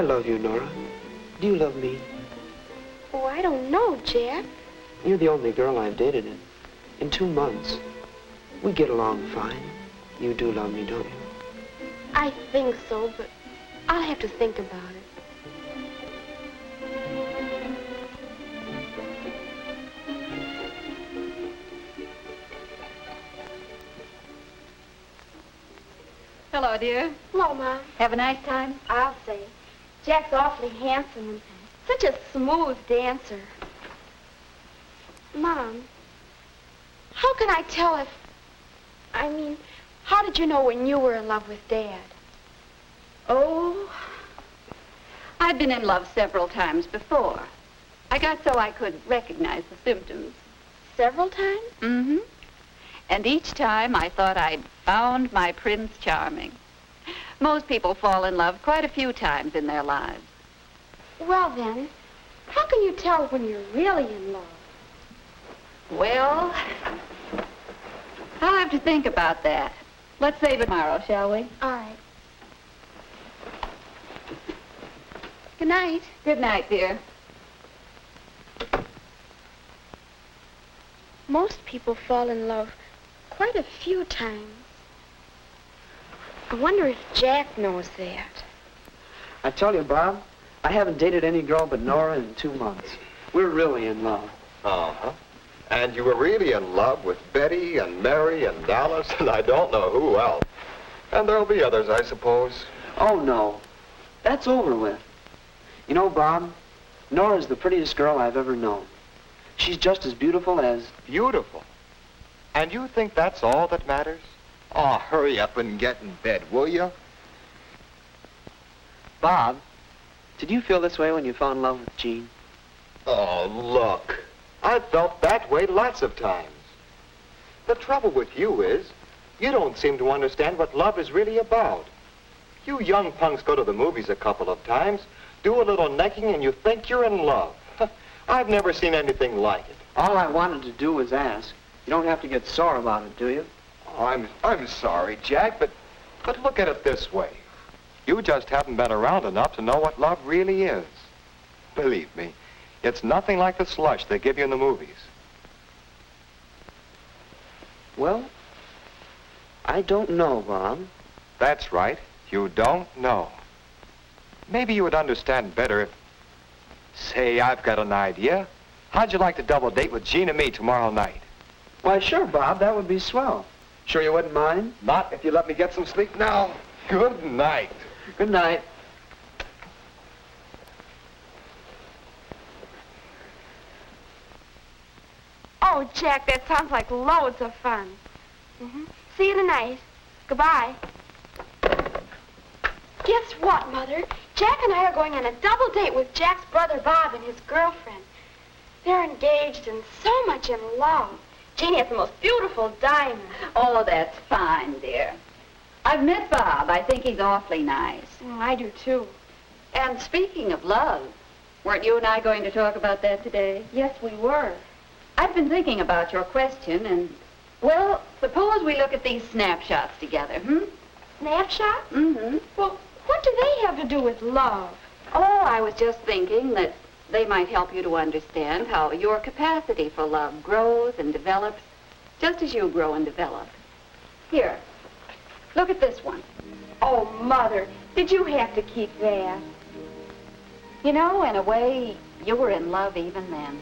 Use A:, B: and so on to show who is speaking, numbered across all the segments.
A: I love you, Nora. Do you love me?
B: Oh, I don't know, Jack.
A: You're the only girl I've dated in 2 months. We get along fine. You do love me, don't you?
B: I think so, but I'll have to think about it.
C: Hello, dear.
B: Hello, Mom.
C: Have a nice time?
B: I'll say. Jack's awfully handsome and such a smooth dancer. Mom, how can I tell if... how did you know when you were in love with Dad?
C: Oh, I'd been in love several times before. I got so I could recognize the symptoms.
B: Several times?
C: Mm-hmm. And each time I thought I'd found my Prince Charming. Most people fall in love quite a few times in their lives.
B: Well, then, how can you tell when you're really in love?
C: Well, I'll have to think about that. Let's save it tomorrow, shall we?
B: All right. Good night.
C: Good night, dear.
B: Most people fall in love quite a few times. I wonder if Jack knows that.
A: I tell you, Bob, I haven't dated any girl but Nora in 2 months. We're really in love.
D: Uh-huh. And you were really in love with Betty and Mary and Dallas and I don't know who else. And there'll be others, I suppose.
A: Oh, no. That's over with. You know, Bob, Nora's the prettiest girl I've ever known. She's just as beautiful as...
D: Beautiful? And you think that's all that matters? Oh, hurry up and get in bed, will you?
A: Bob, did you feel this way when you fell in love with Jean?
D: Oh, look. I've felt that way lots of times. The trouble with you is, you don't seem to understand what love is really about. You young punks go to the movies a couple of times, do a little necking, and you think you're in love. I've never seen anything like it.
A: All I wanted to do was ask. You don't have to get sore about it, do you?
D: Oh, I'm sorry, Jack, but look at it this way. You just haven't been around enough to know what love really is. Believe me, it's nothing like the slush they give you in the movies.
A: Well, I don't know, Bob.
D: That's right. You don't know. Maybe you would understand better if... Say, I've got an idea. How'd you like to double date with Jean and me tomorrow night?
A: Why, sure, Bob. That would be swell. Sure you wouldn't mind?
D: Not if you let me get some sleep now. Good night.
A: Good night.
B: Oh, Jack, that sounds like loads of fun. See you tonight. Goodbye. Guess what, Mother? Jack and I are going on a double date with Jack's brother Bob and his girlfriend. They're engaged and so much in love. Janie has the most beautiful diamond.
C: Oh, that's fine, dear. I've met Bob. I think he's awfully nice.
B: Oh, I do, too.
C: And speaking of love, weren't you and I going to talk about that today?
B: Yes, we were.
C: I've been thinking about your question and, well, suppose we look at these snapshots together,
B: Snapshots?
C: Mm-hmm.
B: Well, what do they have to do with love?
C: Oh, I was just thinking that they might help you to understand how your capacity for love grows and develops just as you grow and develop. Here, look at this one.
B: Oh, Mother, did you have to keep that?
C: You know, in a way, you were in love even then.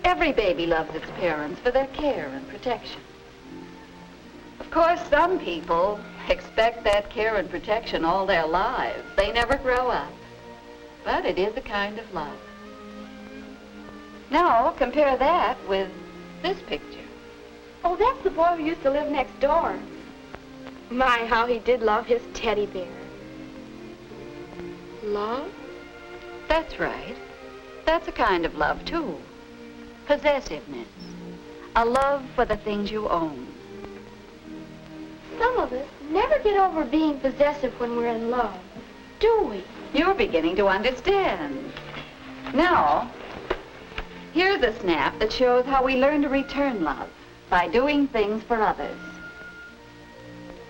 C: Every baby loves its parents for their care and protection. Of course, some people expect that care and protection all their lives. They never grow up. But it is a kind of love. Now, compare that with this picture.
B: Oh, that's the boy who used to live next door. My, how he did love his teddy bear. Love?
C: That's right. That's a kind of love, too. Possessiveness. A love for the things you own.
B: Some of us never get over being possessive when we're in love, do we?
C: You're beginning to understand. Now, here's a snap that shows how we learn to return love by doing things for others.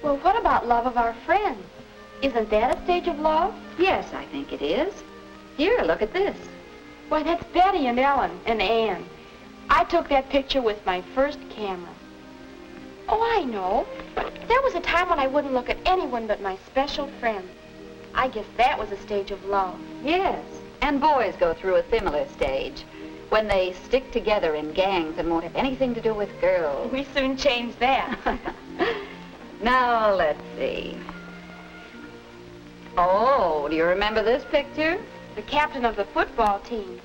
B: Well, what about love of our friends? Isn't that a stage of love?
C: Yes, I think it is. Here, look at this.
B: Why, that's Betty and Ellen and Ann. I took that picture with my first camera. Oh, I know. There was a time when I wouldn't look at anyone but my special friend. I guess that was a stage of love.
C: Yes, and boys go through a similar stage when they stick together in gangs and won't have anything to do with girls.
B: We soon changed that.
C: Now, let's see. Oh, do you remember this picture?
B: The captain of the football team.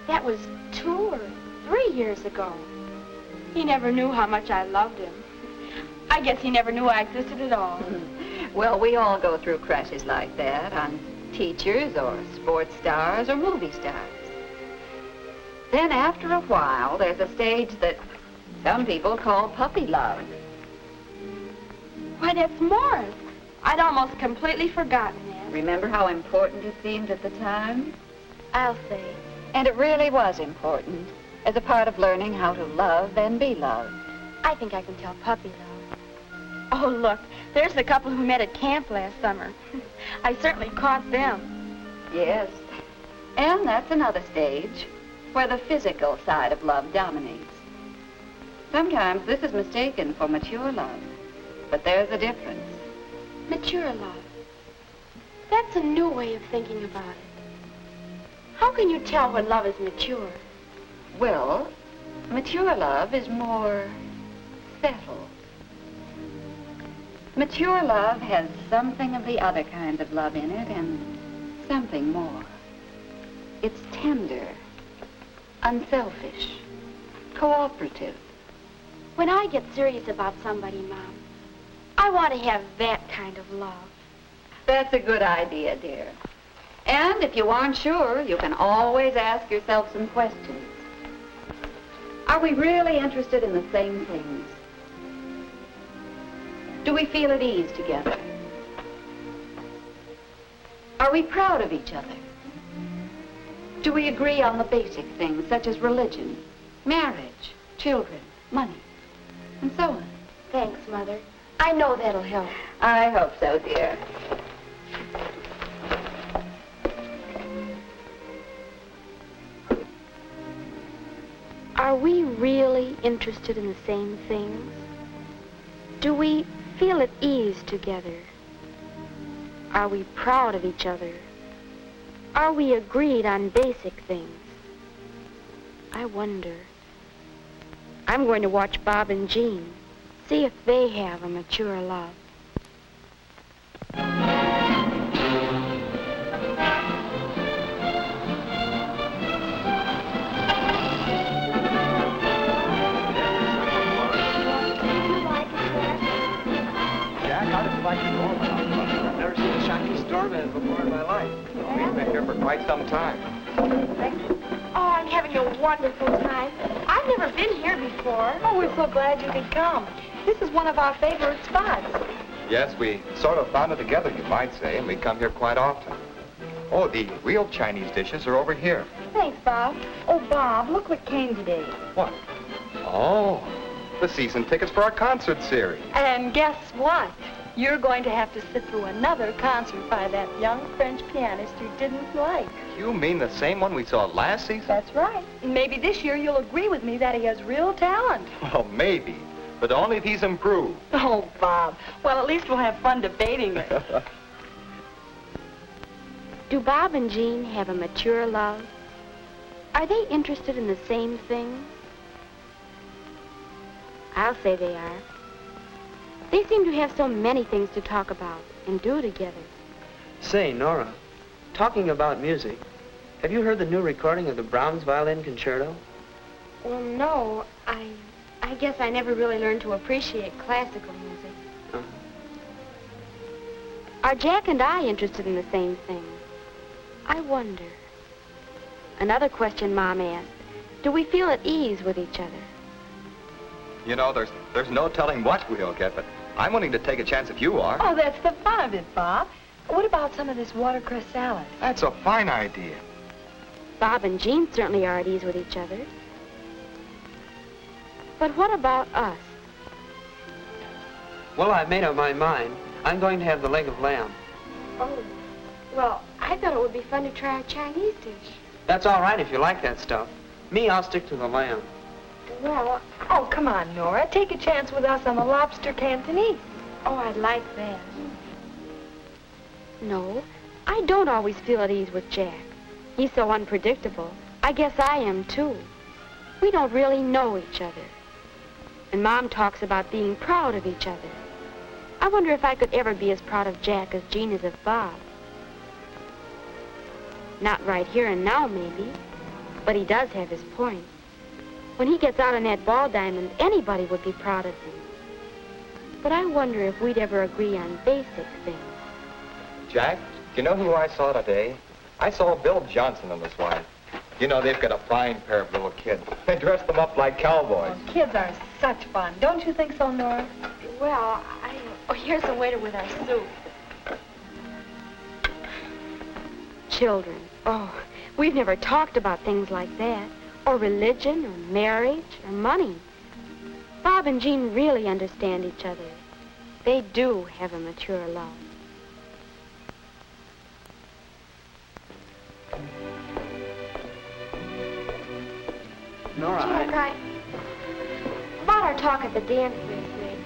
B: That was 2 or 3 years ago. He never knew how much I loved him. I guess he never knew I existed at all.
C: Well, we all go through crushes like that on teachers or sports stars or movie stars. Then after a while, there's a stage that some people call puppy love.
B: Why, that's Morris. I'd almost completely forgotten that.
C: Remember how important it seemed at the time?
B: I'll say.
C: And it really was important as a part of learning how to love and be loved.
B: I think I can tell puppy love. Oh, look, there's the couple who met at camp last summer. I certainly caught them.
C: Yes, and that's another stage where the physical side of love dominates. Sometimes this is mistaken for mature love, but there's a difference.
B: Mature love. That's a new way of thinking about it. How can you tell when love is mature?
C: Well, mature love is more settled. Mature love has something of the other kinds of love in it and something more. It's tender, unselfish, cooperative.
B: When I get serious about somebody, Mom, I want to have that kind of love.
C: That's a good idea, dear. And if you aren't sure, you can always ask yourself some questions. Are we really interested in the same things? Do we feel at ease together? Are we proud of each other? Do we agree on the basic things such as religion, marriage, children, money, and so on?
B: Thanks, Mother. I know that'll help.
C: I hope so, dear.
B: Are we really interested in the same things? Do we feel at ease together? Are we proud of each other? Are we agreed on basic things? I wonder. I'm going to watch Bob and Jean, see if they have a mature love.
D: I've never seen a Chinese doorman before in my life. We've been here for quite some time.
B: Oh, I'm having a wonderful time. I've never been here before.
E: Oh, we're so glad you could come. This is one of our favorite spots.
D: Yes, we sort of found it together, you might say, and we come here quite often. Oh, the real Chinese dishes are over here.
E: Thanks, Bob. Oh, Bob, look what came today.
D: What? Oh, the season tickets for our concert series.
E: And guess what? You're going to have to sit through another concert by that young French pianist you didn't like.
D: You mean the same one we saw last season?
E: That's right. Maybe this year you'll agree with me that he has real talent.
D: Well, maybe, but only if he's improved.
E: Oh, Bob. Well, at least we'll have fun debating it.
B: Do Bob and Jean have a mature love? Are they interested in the same things? I'll say they are. They seem to have so many things to talk about and do together.
A: Say, Nora, talking about music, have you heard the new recording of the Brahms Violin Concerto?
B: Well, no. I guess I never really learned to appreciate classical music.
A: Uh-huh.
B: Are Jack and I interested in the same things? I wonder. Another question Mom asked. Do we feel at ease with each other?
D: You know, there's no telling what we'll get, but I'm willing to take a chance if you are.
E: Oh, that's the fun of it, Bob. What about some of this watercress salad?
D: That's a fine idea.
B: Bob and Jean certainly are at ease with each other. But what about us?
A: Well, I've made up my mind. I'm going to have the leg of lamb.
B: Oh, well, I thought it would be fun to try a Chinese dish.
A: That's all right if you like that stuff. Me, I'll stick to the lamb.
B: Well,
E: Oh, come on, Nora. Take a chance with us on the lobster Cantonese.
B: oh, I'd like that. No, I don't always feel at ease with Jack. He's so unpredictable. I guess I am, too. We don't really know each other. And Mom talks about being proud of each other. I wonder if I could ever be as proud of Jack as Jean is of Bob. Not right here and now, maybe. But he does have his point. When he gets out on that ball diamond, anybody would be proud of him. But I wonder if we'd ever agree on basic things.
D: Jack, do you know who I saw today? I saw Bill Johnson and his wife. You know, they've got a fine pair of little kids. They dress them up like cowboys.
E: Oh, kids are such fun. Don't you think so, Nora?
B: Well, oh, here's the waiter with our soup. Children. Oh, we've never talked about things like that. Or religion, or marriage, or money. Bob and Jean really understand each other. They do have a mature love.
A: Nora,
B: Jack, about our talk at the dance last night.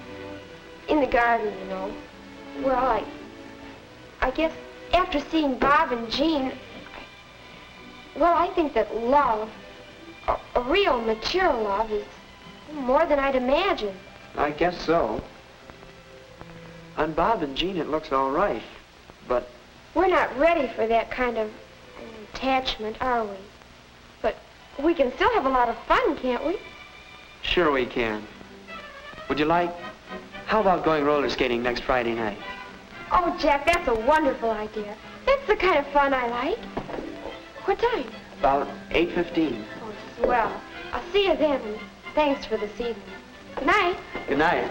B: In the garden, you know. Well, I guess after seeing Bob and Jean, I think that love, a real mature love, is more than I'd imagined.
A: I guess so. On Bob and Jean, it looks all right. But
B: We're not ready for that kind of attachment, are we? But we can still have a lot of fun, can't we?
A: sure we can. Would you like... How about going roller skating next Friday night?
B: Oh, Jack, that's a wonderful idea. That's the kind of fun I like. What time?
A: About 8:15.
B: Oh, swell. I'll see you then, and thanks for this evening. Good night.
A: Good night.